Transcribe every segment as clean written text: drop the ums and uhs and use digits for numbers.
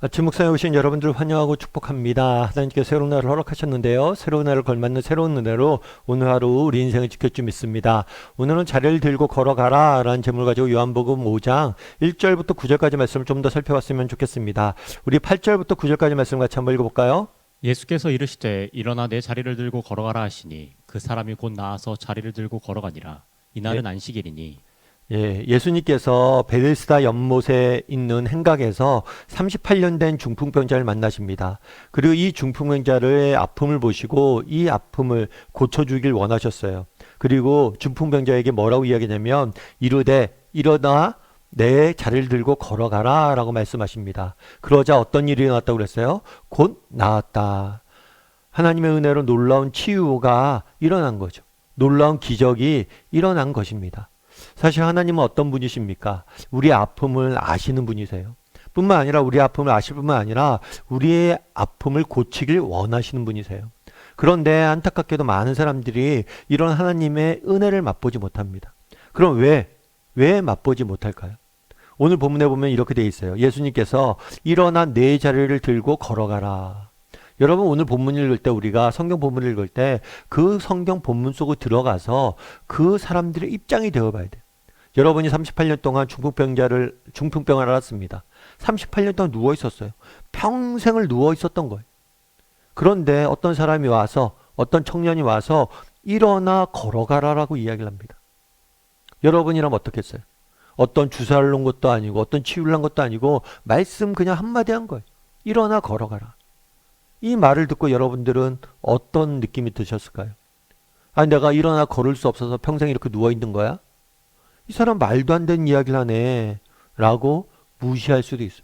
아침 묵상에 오신 여러분들 환영하고 축복합니다. 하나님께서 새로운 날을 허락하셨는데요. 새로운 날을 걸맞는 새로운 은혜로 오늘 하루 우리 인생을 지킬 줄 믿습니다. 오늘은 자리를 들고 걸어가라 라는 제목을 가지고 요한복음 5장 1절부터 9절까지 말씀을 좀 더 살펴봤으면 좋겠습니다. 우리 8절부터 9절까지 말씀 같이 한번 읽어볼까요? 예수께서 이르시되 일어나 내 자리를 들고 걸어가라 하시니 그 사람이 곧 나아서 자리를 들고 걸어가니라. 이날은 안식일이니. 예수님께서 베데스다 연못에 있는 행각에서 38년 된 중풍병자를 만나십니다. 그리고 이 중풍병자의 아픔을 보시고 이 아픔을 고쳐주길 원하셨어요. 그리고 중풍병자에게 뭐라고 이야기냐면 이르되 일어나 내 자리를 들고 걸어가라 라고 말씀하십니다. 그러자 어떤 일이 일어났다고 그랬어요? 곧 나았다. 하나님의 은혜로 놀라운 치유가 일어난 거죠. 놀라운 기적이 일어난 것입니다. 사실 하나님은 어떤 분이십니까? 우리의 아픔을 아시는 분이세요. 뿐만 아니라 우리의 아픔을 아실 뿐만 아니라 우리의 아픔을 고치길 원하시는 분이세요. 그런데 안타깝게도 많은 사람들이 이런 하나님의 은혜를 맛보지 못합니다. 그럼 왜 맛보지 못할까요? 오늘 본문에 보면 이렇게 돼 있어요. 예수님께서 일어나 내 자리를 들고 걸어가라. 여러분 오늘 본문 읽을 때 우리가 성경 본문을 읽을 때 그 성경 본문 속으로 들어가서 그 사람들의 입장이 되어봐야 돼요. 여러분이 38년 동안 중풍병을 앓았습니다. 38년 동안 누워 있었어요. 평생을 누워 있었던 거예요. 그런데 어떤 사람이 와서 어떤 청년이 와서 일어나 걸어가라라고 이야기를 합니다. 여러분이라면 어떻겠어요? 어떤 주사를 놓은 것도 아니고 어떤 치유를 한 것도 아니고 말씀 그냥 한마디 한 거예요. 일어나 걸어가라. 이 말을 듣고 여러분들은 어떤 느낌이 드셨을까요? 아, 내가 일어나 걸을 수 없어서 평생 이렇게 누워 있는 거야? 이 사람 말도 안 되는 이야기를 하네 라고 무시할 수도 있어요.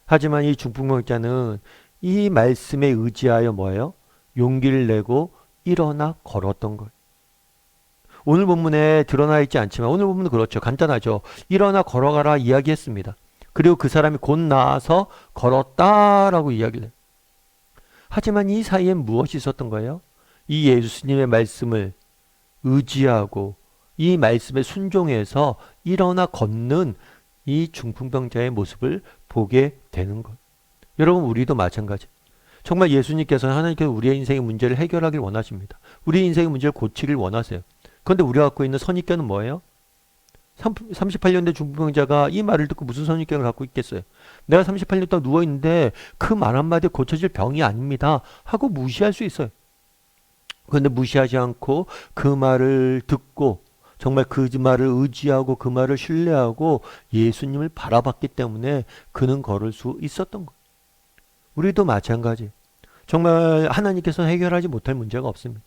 하지만 이 중풍병자는 이 말씀에 의지하여 뭐예요? 용기를 내고 일어나 걸었던 거예요. 오늘 본문에 드러나 있지 않지만 오늘 본문은 그렇죠. 간단하죠. 일어나 걸어가라 이야기했습니다. 그리고 그 사람이 곧 나아서 걸었다라고 이야기를 해요. 하지만 이 사이에 무엇이 있었던 거예요? 이 예수님의 말씀을 의지하고 이 말씀에 순종해서 일어나 걷는 이 중풍병자의 모습을 보게 되는 것. 여러분 우리도 마찬가지. 정말 예수님께서는 하나님께서 우리의 인생의 문제를 해결하길 원하십니다. 우리 인생의 문제를 고치길 원하세요. 그런데 우리가 갖고 있는 선입견은 뭐예요? 38년 된 중풍병자가 이 말을 듣고 무슨 선입견을 갖고 있겠어요? 내가 38년 동안 누워있는데 그 말 한마디에 고쳐질 병이 아닙니다 하고 무시할 수 있어요. 그런데 무시하지 않고 그 말을 듣고 정말 그 말을 의지하고 그 말을 신뢰하고 예수님을 바라봤기 때문에 그는 걸을 수 있었던 거예요. 우리도 마찬가지. 정말 하나님께서는 해결하지 못할 문제가 없습니다.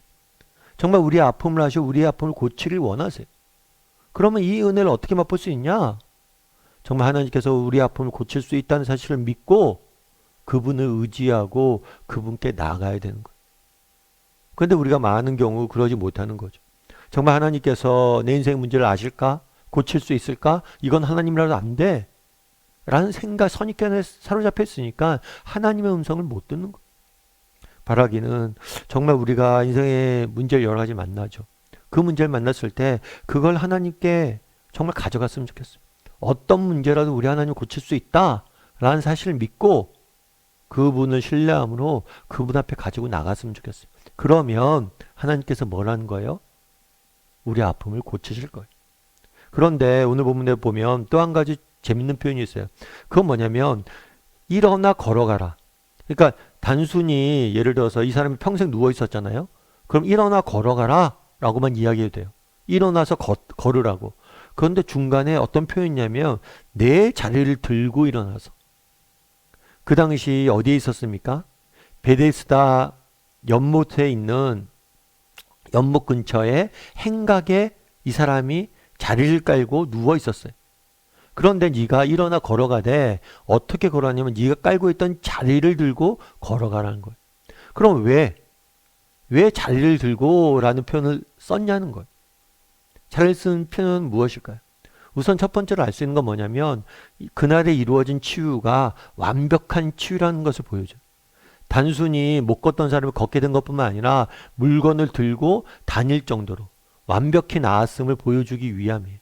정말 우리의 아픔을 아시고 우리의 아픔을 고치길 원하세요. 그러면 이 은혜를 어떻게 맛볼 수 있냐? 정말 하나님께서 우리 아픔을 고칠 수 있다는 사실을 믿고 그분을 의지하고 그분께 나아가야 되는 거예요. 그런데 우리가 많은 경우 그러지 못하는 거죠. 정말 하나님께서 내 인생의 문제를 아실까? 고칠 수 있을까? 이건 하나님이라도 안 돼. 라는 생각, 선입견에 사로잡혀 있으니까 하나님의 음성을 못 듣는 거예요. 바라기는 정말 우리가 인생의 문제를 여러 가지 만나죠. 그 문제를 만났을 때 그걸 하나님께 정말 가져갔으면 좋겠어요. 어떤 문제라도 우리 하나님 고칠 수 있다라는 사실을 믿고 그분을 신뢰함으로 그분 앞에 가지고 나갔으면 좋겠어요. 그러면 하나님께서 뭘 하는 거예요? 우리 아픔을 고치실 거예요. 그런데 오늘 본문에 보면 또 한 가지 재밌는 표현이 있어요. 그건 뭐냐면 일어나 걸어가라. 그러니까 단순히 예를 들어서 이 사람이 평생 누워 있었잖아요. 그럼 일어나 걸어가라 라고만 이야기해도 돼요. 일어나서 걸으라고. 그런데 중간에 어떤 표현이냐면 내 자리를 들고 일어나서. 그 당시 어디에 있었습니까? 베데스다 연못에 있는 연못 근처에 행각에 이 사람이 자리를 깔고 누워 있었어요. 그런데 네가 일어나 걸어가되 어떻게 걸어가냐면 네가 깔고 있던 자리를 들고 걸어가라는 거예요. 그럼 왜 자리를 들고 라는 표현을 썼냐는 거예요. 자리를 쓴 표현은 무엇일까요? 우선 첫 번째로 알 수 있는 건 뭐냐면 그날에 이루어진 치유가 완벽한 치유라는 것을 보여줘요. 단순히 못 걷던 사람이 걷게 된 것뿐만 아니라 물건을 들고 다닐 정도로 완벽히 나았음을 보여주기 위함이에요.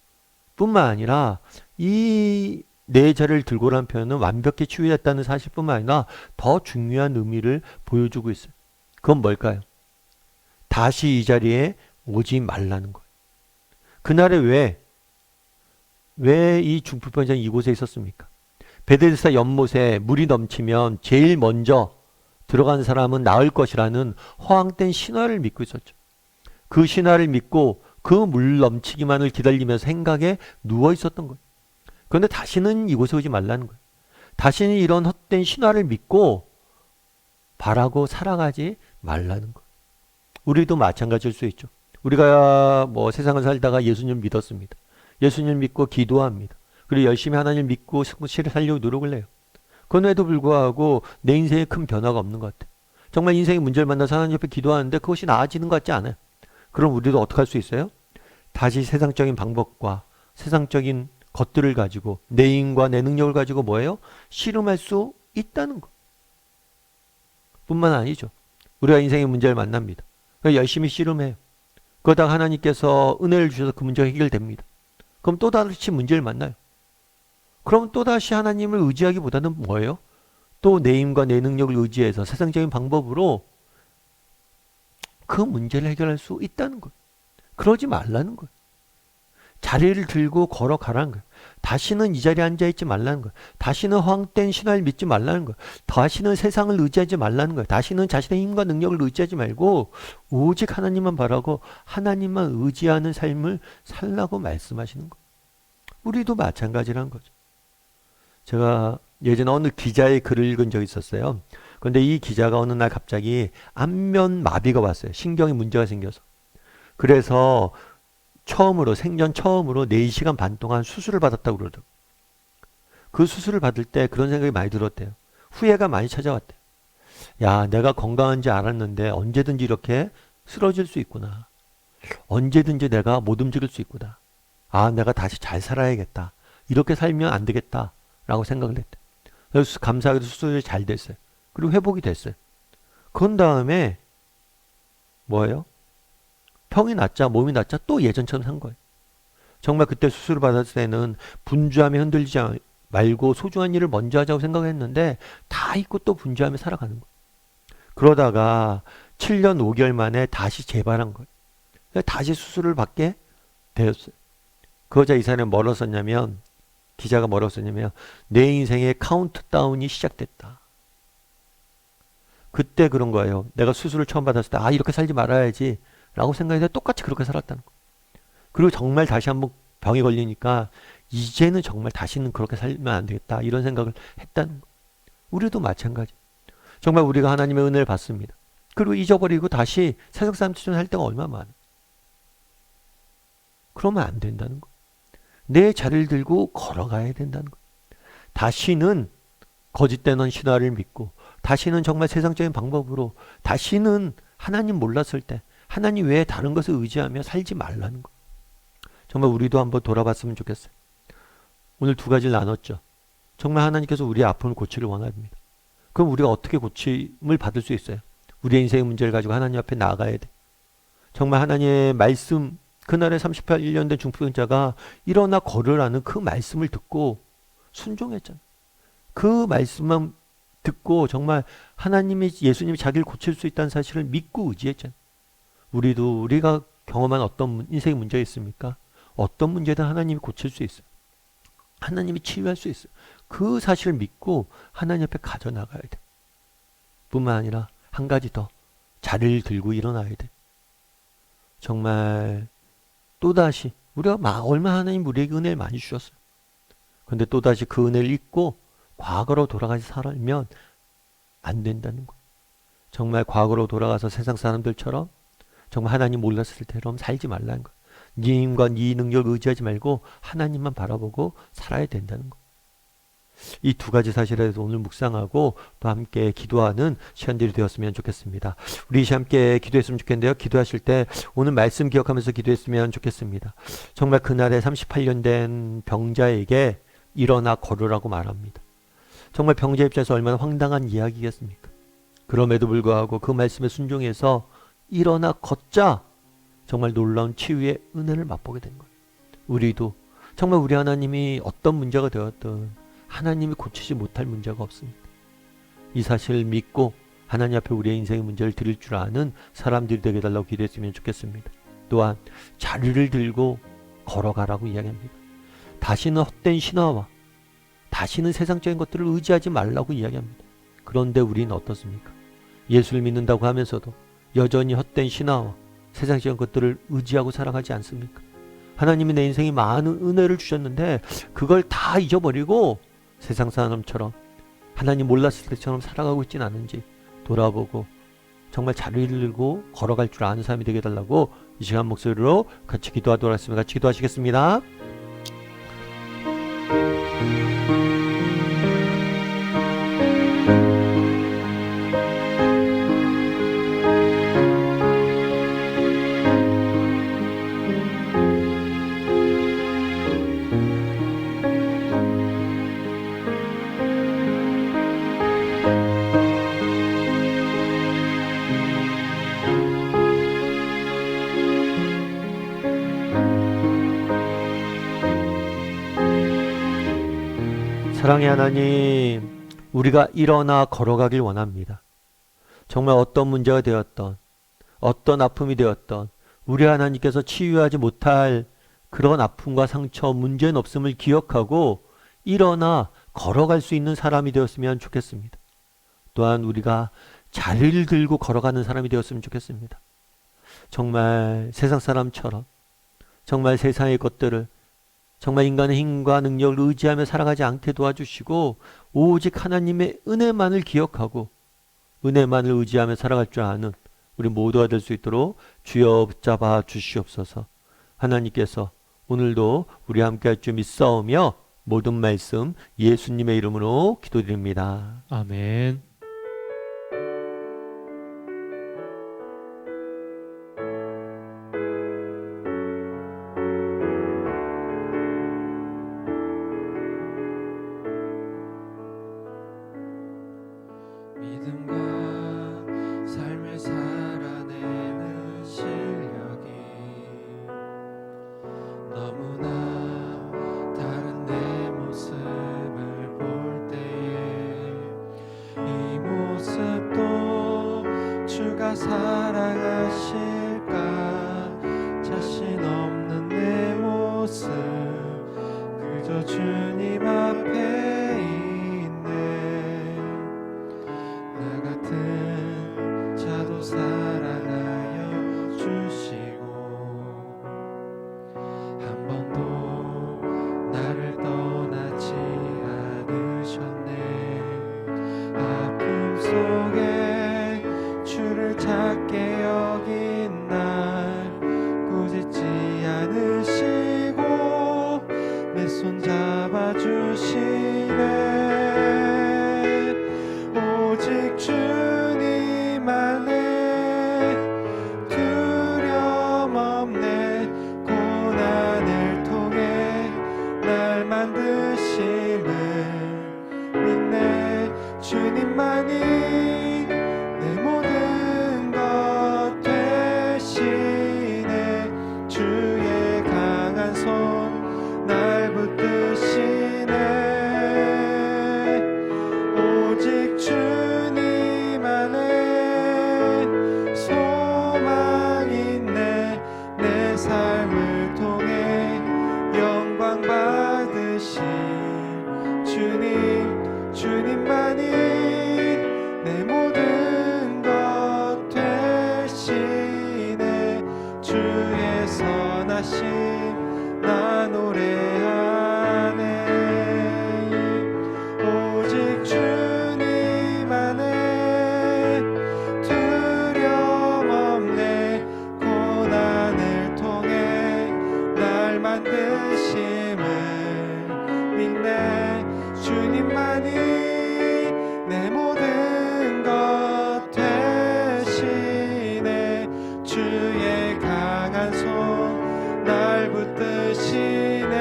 뿐만 아니라 이 내 자리를 들고라는 표현은 완벽히 치유했다는 사실뿐만 아니라 더 중요한 의미를 보여주고 있어요. 그건 뭘까요? 다시 이 자리에 오지 말라는 거예요. 그날에 왜 이 중풍병자는 이곳에 있었습니까? 베데스다 연못에 물이 넘치면 제일 먼저 들어간 사람은 나을 것이라는 허황된 신화를 믿고 있었죠. 그 신화를 믿고 그 물 넘치기만을 기다리면서 생각에 누워 있었던 거예요. 그런데 다시는 이곳에 오지 말라는 거예요. 다시는 이런 헛된 신화를 믿고 바라고 살아가지 말라는 거예요. 우리도 마찬가지일 수 있죠. 우리가 뭐 세상을 살다가 예수님 믿었습니다. 예수님 믿고 기도합니다. 그리고 열심히 하나님 믿고 실을 살려고 노력을 해요. 그럼에도 불구하고 내 인생에 큰 변화가 없는 것 같아요. 정말 인생의 문제를 만나서 하나님 옆에 기도하는데 그것이 나아지는 것 같지 않아요. 그럼 우리도 어떻게 할 수 있어요? 다시 세상적인 방법과 세상적인 것들을 가지고 내 힘과 내 능력을 가지고 뭐예요? 씨름할 수 있다는 것 뿐만 아니죠. 우리가 인생의 문제를 만납니다. 열심히 씨름해요. 그러다가 하나님께서 은혜를 주셔서 그 문제가 해결됩니다. 그럼 또다시 문제를 만나요. 그럼 또다시 하나님을 의지하기보다는 뭐예요? 또 내 힘과 내 능력을 의지해서 세상적인 방법으로 그 문제를 해결할 수 있다는 거예요. 그러지 말라는 거예요. 자리를 들고 걸어가라는 거예요. 다시는 이 자리에 앉아있지 말라는 거예요. 다시는 허황된 신화를 믿지 말라는 거예요. 다시는 세상을 의지하지 말라는 거예요. 다시는 자신의 힘과 능력을 의지하지 말고 오직 하나님만 바라고 하나님만 의지하는 삶을 살라고 말씀하시는 거예요. 우리도 마찬가지라는 거죠. 제가 예전에 어느 기자의 글을 읽은 적이 있었어요. 그런데 이 기자가 어느 날 갑자기 안면 마비가 왔어요. 신경에 문제가 생겨서. 그래서 생전 처음으로 4시간 반 동안 수술을 받았다고 그러더라고요. 그 수술을 받을 때 그런 생각이 많이 들었대요. 후회가 많이 찾아왔대요. 야, 내가 건강한지 알았는데 언제든지 이렇게 쓰러질 수 있구나. 언제든지 내가 못 움직일 수 있구나. 아, 내가 다시 잘 살아야겠다. 이렇게 살면 안 되겠다. 라고 생각을 했대요. 그래서 감사하게도 수술이 잘 됐어요. 그리고 회복이 됐어요. 그런 다음에 뭐예요? 병이 낫자 몸이 낫자 또 예전처럼 산 거예요. 정말 그때 수술을 받았을 때는 분주함에 흔들리지 말고 소중한 일을 먼저 하자고 생각했는데 다 잊고 또 분주함에 살아가는 거예요. 그러다가 7년 5개월 만에 다시 재발한 거예요. 다시 수술을 받게 되었어요. 그러자 이 사람이 뭐라고 썼냐면, 기자가 뭐라고 썼냐면, 내 인생의 카운트다운이 시작됐다. 그때 그런 거예요. 내가 수술을 처음 받았을 때 이렇게 살지 말아야지 라고 생각했는데 똑같이 그렇게 살았다는 거예요. 그리고 정말 다시 한번 병이 걸리니까 이제는 정말 다시는 그렇게 살면 안 되겠다 이런 생각을 했다는 거예요. 우리도 마찬가지. 정말 우리가 하나님의 은혜를 받습니다. 그리고 잊어버리고 다시 세상 사람처럼 할 때가 얼마나 많아요. 그러면 안 된다는 거예요. 내 자리를 들고 걸어가야 된다는 거예요. 다시는 거짓되는 신화를 믿고 다시는 정말 세상적인 방법으로 다시는 하나님 몰랐을 때 하나님 외에 다른 것을 의지하며 살지 말라는 거예요. 정말 우리도 한번 돌아봤으면 좋겠어요. 오늘 2가지를 나눴죠. 정말 하나님께서 우리의 아픔을 고치를 원합니다. 그럼 우리가 어떻게 고침을 받을 수 있어요? 우리의 인생의 문제를 가지고 하나님 앞에 나아가야 돼. 정말 하나님의 말씀, 그날의 38년 된 중풍병자가 일어나 걸으라는 그 말씀을 듣고 순종했잖아요. 그 말씀만 듣고 정말 예수님이 자기를 고칠 수 있다는 사실을 믿고 의지했잖아요. 우리가 경험한 어떤 인생의 문제가 있습니까? 어떤 문제든 하나님이 고칠 수 있어요. 하나님이 치유할 수 있어요. 그 사실을 믿고 하나님 앞에 가져나가야 돼. 뿐만 아니라 한 가지 더, 자리를 들고 일어나야 돼. 정말 또다시 우리가 얼마나 하나님 우리에게 은혜를 많이 주셨어요. 그런데 또다시 그 은혜를 잊고 과거로 돌아가서 살면 안 된다는 거예요. 정말 과거로 돌아가서 세상 사람들처럼 정말 하나님 몰랐을 때처럼 살지 말라는 거예요. 네 힘과 네 능력을 의지하지 말고 하나님만 바라보고 살아야 된다는 거예요. 이 2가지 사실에 대해서 오늘 묵상하고 또 함께 기도하는 시간들이 되었으면 좋겠습니다. 우리 함께 기도했으면 좋겠는데요. 기도하실 때 오늘 말씀 기억하면서 기도했으면 좋겠습니다. 정말 그날에 38년 된 병자에게 일어나 걸으라고 말합니다. 정말 병자 입장에서 얼마나 황당한 이야기겠습니까? 그럼에도 불구하고 그 말씀에 순종해서 일어나 걷자 정말 놀라운 치유의 은혜를 맛보게 된 거예요. 우리도 정말 우리 하나님이 어떤 문제가 되었든 하나님이 고치지 못할 문제가 없습니다. 이 사실을 믿고 하나님 앞에 우리의 인생의 문제를 드릴 줄 아는 사람들이 되게 달라고 기도했으면 좋겠습니다. 또한 자리를 들고 걸어가라고 이야기합니다. 다시는 헛된 신화와 다시는 세상적인 것들을 의지하지 말라고 이야기합니다. 그런데 우리는 어떻습니까? 예수를 믿는다고 하면서도 여전히 헛된 신화와 세상적인 것들을 의지하고 살아가지 않습니까? 하나님이 내 인생에 많은 은혜를 주셨는데 그걸 다 잊어버리고 세상 사람처럼 하나님 몰랐을 때처럼 살아가고 있진 않은지 돌아보고 정말 자리를 들고 걸어갈 줄 아는 사람이 되게 해달라고 이 시간 목소리로 같이 기도하도록 하겠습니다. 같이 기도하시겠습니다. 사랑의 하나님, 우리가 일어나 걸어가길 원합니다. 정말 어떤 문제가 되었던, 어떤 아픔이 되었던 우리 하나님께서 치유하지 못할 그런 아픔과 상처, 문제는 없음을 기억하고 일어나 걸어갈 수 있는 사람이 되었으면 좋겠습니다. 또한 우리가 자리를 들고 걸어가는 사람이 되었으면 좋겠습니다. 정말 세상 사람처럼 정말 세상의 것들을 정말 인간의 힘과 능력을 의지하며 살아가지 않게 도와주시고 오직 하나님의 은혜만을 기억하고 은혜만을 의지하며 살아갈 줄 아는 우리 모두가 될 수 있도록 주여 붙잡아 주시옵소서. 하나님께서 오늘도 우리와 함께 할 줄 믿사오며 모든 말씀 예수님의 이름으로 기도드립니다. 아멘. 믿음과 삶을 살아내는 실력이 너무나 다른 내 모습을 볼 때에 이 모습도 주가 사랑하실까 자신 없는 내 모습 그저 주님 앞에 자도 사랑하여 주시고 한 번도 나를 떠나지 않으셨네. 아픔 속에 주를 찾게 여긴 날 꾸짖지 않으시고 내 손 잡아주시네. 오직 주님 안에 두려움 없네. 고난을 통해 날 만드심을 믿네. 주님만이 내 모든 것 되시네. 주의 강한 손 날 붙드시네. 오직 주님 안에 소망 있네. 내 삶을 통해 영광 받으실 주님, 주님만이 내 모든 것 되시네. 주의 선하심 나 노래하네. 오직 주님 안에 두려움 없네. 고난을 통해 날 만드심을 믿네. 주님만이 내 모든 것 되시네. 주의 강한 손 날 붙드시네.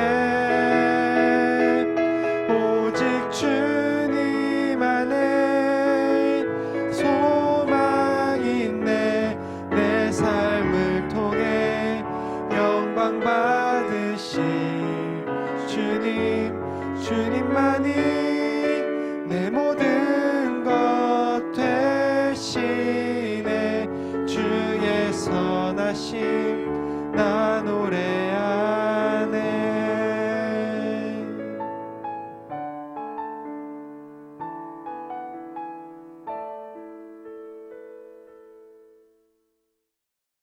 오직 주님 안에 소망 있네. 내 삶을 통해 영광 받으실 주님, 주님만이 내 모든 것 되시네. 주의 선하심 나 노래